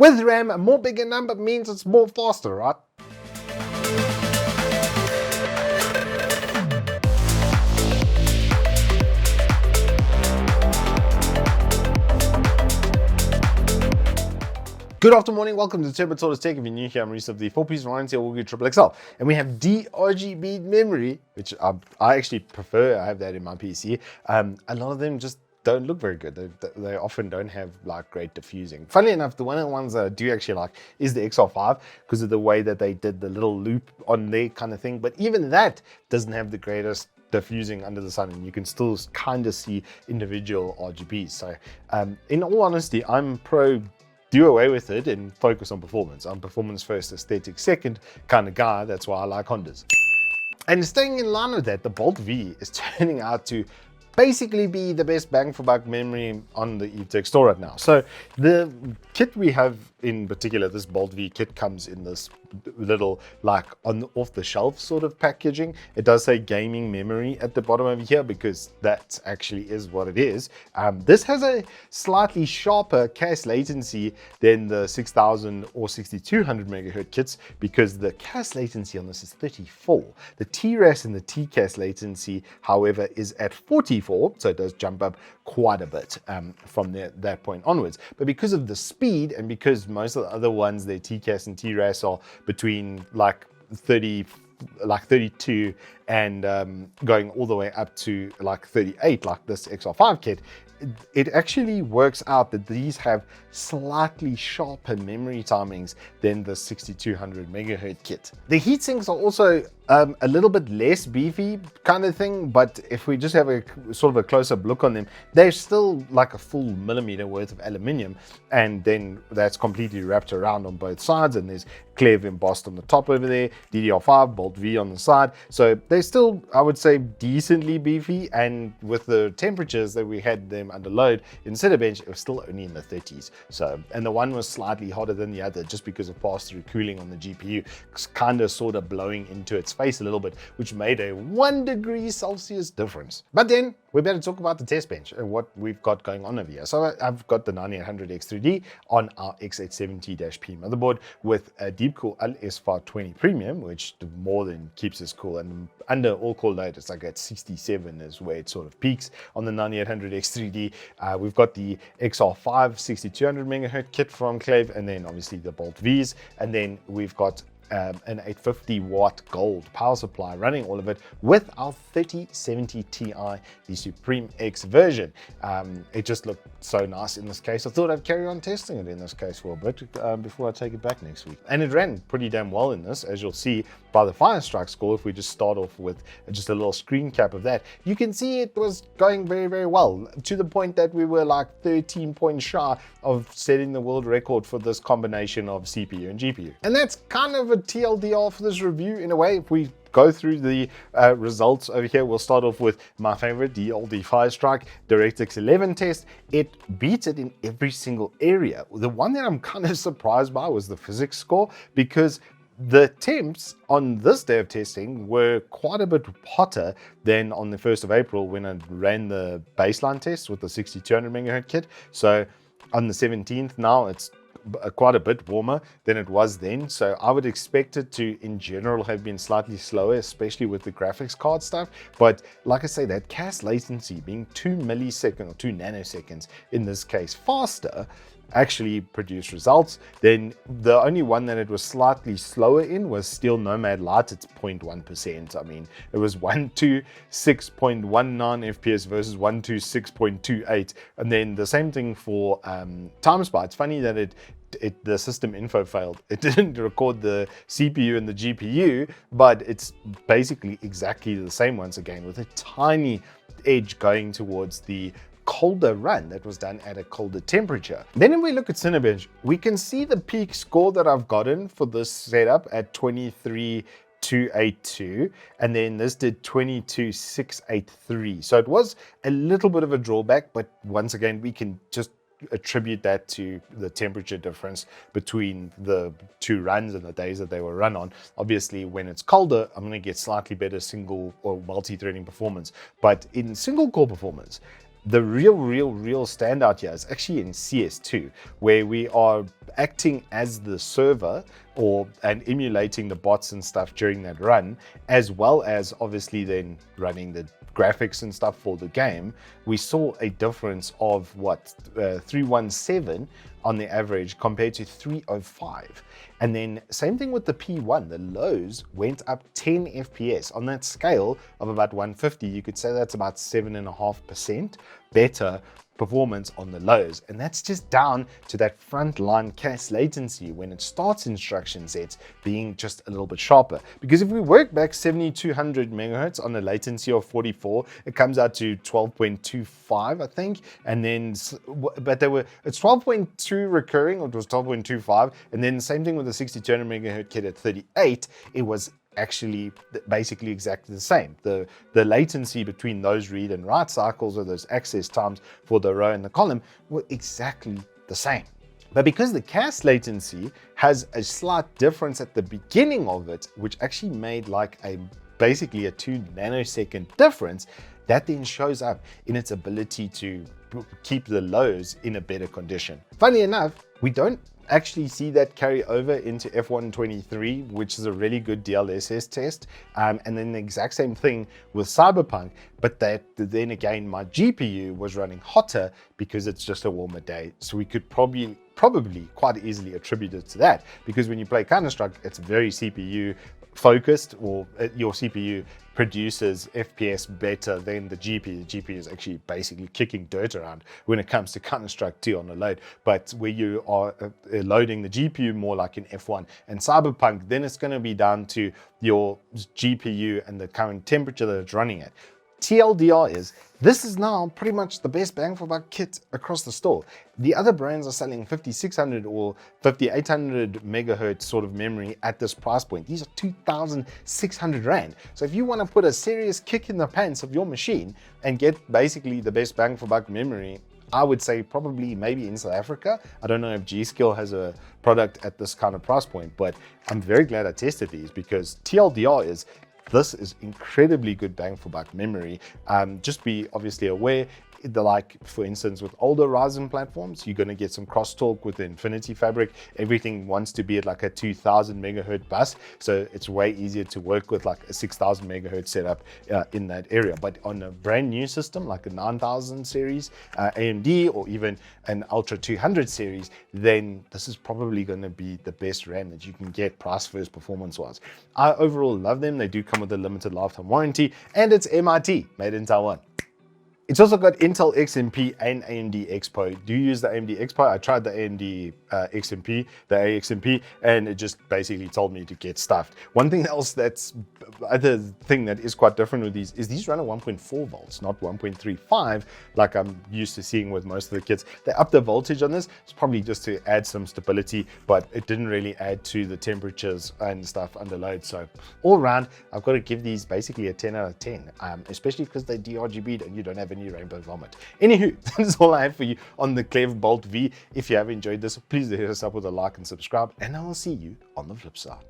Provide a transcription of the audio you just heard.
With RAM, a more bigger number means it's more faster, right? Good afternoon, welcome to Turbo Tortoise Tech. If you're new here, I'm Reese of the 4-piece Ryzen Wooks Triple XL. And we have de-RGB'd memory, which I actually prefer. I have that in my PC. A lot of them just don't look very good. They often don't have like great diffusing. Funnily enough, the one of the ones that I do actually like is the XR5 because of the way that they did the little loop on there kind of thing. But even that doesn't have the greatest diffusing under the sun, and you can still kind of see individual RGBs. So in all honesty, I'm pro do away with it and focus on performance. I'm performance first, aesthetic second kind of guy. That's why I like Hondas. And staying in line with that, the Bolt V is turning out to basically be the best bang for buck memory on the Evetech store right now. So the kit we have in particular, this Bolt V kit, comes in this little like off the shelf sort of packaging. It does say gaming memory at the bottom over here because that actually is what it is. This has a slightly sharper cache latency than the 6000 or 6200 megahertz kits because the cache latency on this is 34. The TRAS and the TCAS latency, however, is at 44, so it does jump up quite a bit from that point onwards. But because of the speed and because most of the other ones, their TCAS and TRAS are between like 32 and going all the way up to like 38, like this XR5 kit, it actually works out that these have slightly sharper memory timings than the 6200 megahertz kit. The heat sinks are also a little bit less beefy kind of thing, but if we just have a sort of a close-up look on them, they're still like a full millimeter worth of aluminium, and then that's completely wrapped around on both sides, and there's Klevv embossed on the top over there, DDR5, Bolt V on the side. So they're still, I would say, decently beefy, and with the temperatures that we had them under load in Cinebench, it was still only in the 30s. So, and the one was slightly hotter than the other just because of pass-through cooling on the GPU, kind of sort of blowing into its face a little bit, which made a 1 degree Celsius difference. But then we better talk about the test bench and what we've got going on over here. So I've got the 9800 X3D on our X870-P motherboard with a Deepcool LS520 Premium, which more than keeps us cool. And under all-core load, it's like at 67 is where it sort of peaks on the 9800 X3D. We've got the XR5 6200 megahertz kit from Klevv, and then obviously the Bolt Vs, and then we've got an 850 watt gold power supply running all of it with our 3070 Ti, the Supreme X version. It just looked so nice in this case. I thought I'd carry on testing it in this case for a bit before I take it back next week. And it ran pretty damn well in this, as you'll see by the Firestrike score. If we just start off with just a little screen cap of that, you can see it was going very, very well, to the point that we were like 13 points shy of setting the world record for this combination of CPU and GPU. And that's kind of a TLDR for this review in a way. If we go through the results over here, we'll start off with my favorite, the old Firestrike DirectX 11 test. It beats it in every single area. The one that I'm kind of surprised by was the physics score, because the temps on this day of testing were quite a bit hotter than on the 1st of April when I ran the baseline test with the 6200 megahertz kit. So on the 17th now, it's quite a bit warmer than it was then. So I would expect it to, in general, have been slightly slower, especially with the graphics card stuff. But like I say, that cache latency being 2 milliseconds or 2 nanoseconds in this case faster actually produced results. Then the only one that it was slightly slower in was Steel Nomad Lite. It's 0.1%. I mean, it was 126.19 FPS versus 126.28. And then the same thing for TimeSpy. It's funny that the system info failed. It didn't record the CPU and the GPU, but it's basically exactly the same once again, with a tiny edge going towards the colder run that was done at a colder temperature. Then when we look at Cinebench, we can see the peak score that I've gotten for this setup at 23,282, and then this did 22,683. So it was a little bit of a drawback, but once again, we can just attribute that to the temperature difference between the two runs and the days that they were run on. Obviously, when it's colder, I'm going to get slightly better single or multi-threading performance. But in single core performance, The real standout here is actually in CS2, where we are acting as the server and emulating the bots and stuff during that run, as well as obviously then running the graphics and stuff for the game. We saw a difference of what 317 on the average compared to 305. And then same thing with the P1, the lows went up 10 FPS. On that scale of about 150, you could say that's about 7.5% better performance on the lows, and that's just down to that frontline cache latency when it starts instruction sets being just a little bit sharper. Because if we work back 7200 megahertz on a latency of 44, it comes out to 12.25, I think, and then but it's 12.2 recurring, or it was 12.25, and then the same thing with the 6200 megahertz kit at 38, it was actually basically exactly the same. The latency between those read and write cycles, or those access times for the row and the column, were exactly the same. But because the cache latency has a slight difference at the beginning of it, which actually made like basically a 2 nanosecond difference, that then shows up in its ability to keep the lows in a better condition. Funny enough, we don't actually see that carry over into F123, which is a really good DLSS test, and then the exact same thing with Cyberpunk, but that then again my GPU was running hotter because it's just a warmer day, so we could probably quite easily attribute it to that, because when you play Counter-Strike, it's very CPU focused, or your CPU produces FPS better than the GPU. The GPU is actually basically kicking dirt around when it comes to Counter-Strike 2 on the load. But where you are loading the GPU more like in F1 and Cyberpunk, then it's going to be down to your GPU and the current temperature that it's running at. TLDR is, this is now pretty much the best bang for buck kit across the store. The other brands are selling 5600 or 5800 megahertz sort of memory at this price point. These are 2,600 Rand. So if you want to put a serious kick in the pants of your machine and get basically the best bang for buck memory, I would say probably maybe in South Africa. I don't know if G-Skill has a product at this kind of price point, but I'm very glad I tested these, because TLDR is, this is incredibly good bang for buck memory. Just be obviously aware, like for instance with older Ryzen platforms, you're going to get some crosstalk with the Infinity Fabric. Everything wants to be at like a 2000 megahertz bus, so it's way easier to work with like a 6000 megahertz setup in that area. But on a brand new system like a 9000 series AMD, or even an Ultra 200 series, then this is probably going to be the best RAM that you can get price versus performance wise. I overall love them. They do come with a limited lifetime warranty, and it's MIT, made in Taiwan. It's also got Intel XMP and AMD Expo. Do you use the AMD Expo? I tried the AMD XMP, the AXMP, and it just basically told me to get stuffed. One thing else other thing that is quite different with these run at 1.4 volts, not 1.35, like I'm used to seeing with most of the kits. They upped the voltage on this. It's probably just to add some stability, but it didn't really add to the temperatures and stuff under load. So all around, I've got to give these basically a 10 out of 10, especially because they de-RGB'd and you don't have any rainbow vomit. Anywho, that's all I have for you on the Klevv Bolt V. If you have enjoyed this, please hit us up with a like and subscribe, and I will see you on the flip side.